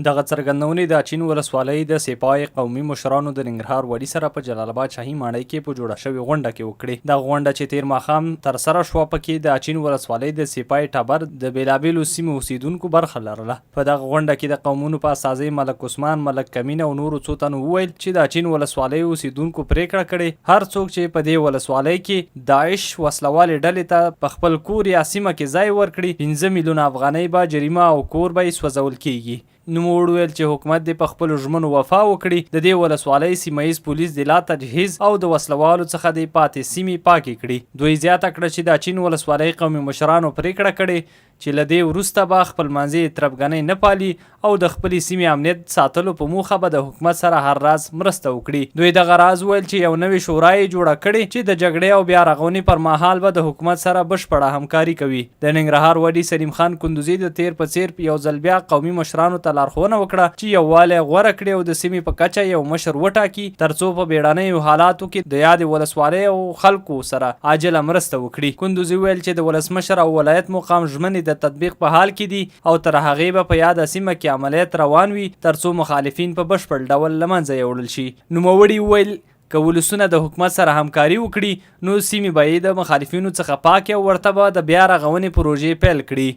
دغه څرګندونې د اچین ولسوالۍ د سپای قومي مشرانو د ننګرهار والي سره په جلال آباد شاهي ماڼۍ کې په جوړه شوې غونډه کې وکړې. دغه غونډه چې تیر ماښام ترسره شوه پکې د اچین ولسوالۍ د سپای ټبر د بېلابېلو سیمو اوسیدونکو برخه لرله. په دغه غونډه کې د قومونو په استازي ملک عثمان، ملک کمین او نورو څو تنو وویل چې د اچین ولسوالۍ اوسیدونکو پریکړه کړې هر څوک چې په دې ولسوالۍ کې داعش وسلوالې ډلې ته په خپل کور یا سیمه کې ځای ورکړي 15 میلیونه افغانۍ به جریمه او کور به یې سوځول کیږي. نوموړ ویل چې حکومت دې په خپلو ژمنو وفا وکړي. د دې ولسوالۍ سیمه ییز پولیس د لا تجهیز او د وسلوالو څخه د پاتې سیمې پاکې کړي. دوی زیاته کړه چې د اچین ولسوالۍ قومي مشرانو پریکړه کړې چې له دې وروسته به خپلمنځي تربګنۍ نه پالي او د خپلې سیمې امنیت ساتلو په موخه به د حکومت سره هر راز مرسته وکړي. دوی دغه راز ویل چې یو نوې شورا یې جوړه کړې چې د جګړې او بیا رغونې پر مهال به د حکومت سره بشپړه همکاري کوي. د ننګرهار والي سلیم خان کندوزي د تیر په څیر یو ځل بیا قومي مشرانو ته لارښوونه وکړه چې یووالی غوره کړي او د سیمې په کچه یو مشر وټاکي ترڅو په بیړنیو حالاتو کې د یادې ولسوالۍ او خلکو سره عاجله مرسته وکړي. کندوزي ویل چې د ولسمشر او ولایت مقام ژمنې د تطبیق په حال کې دي او تر هغې به په یاده سیمه کې عملیات روان وي ترڅو مخالفین په بشپړ ډول له منځه یوړل شي. نوموړي وویل که ولسونه د حکومت سره همکاري وکړي نو سیمې به یې د مخالفینو څخه پاکې او ورته به د بیا رغونې پروژې پیل کړي.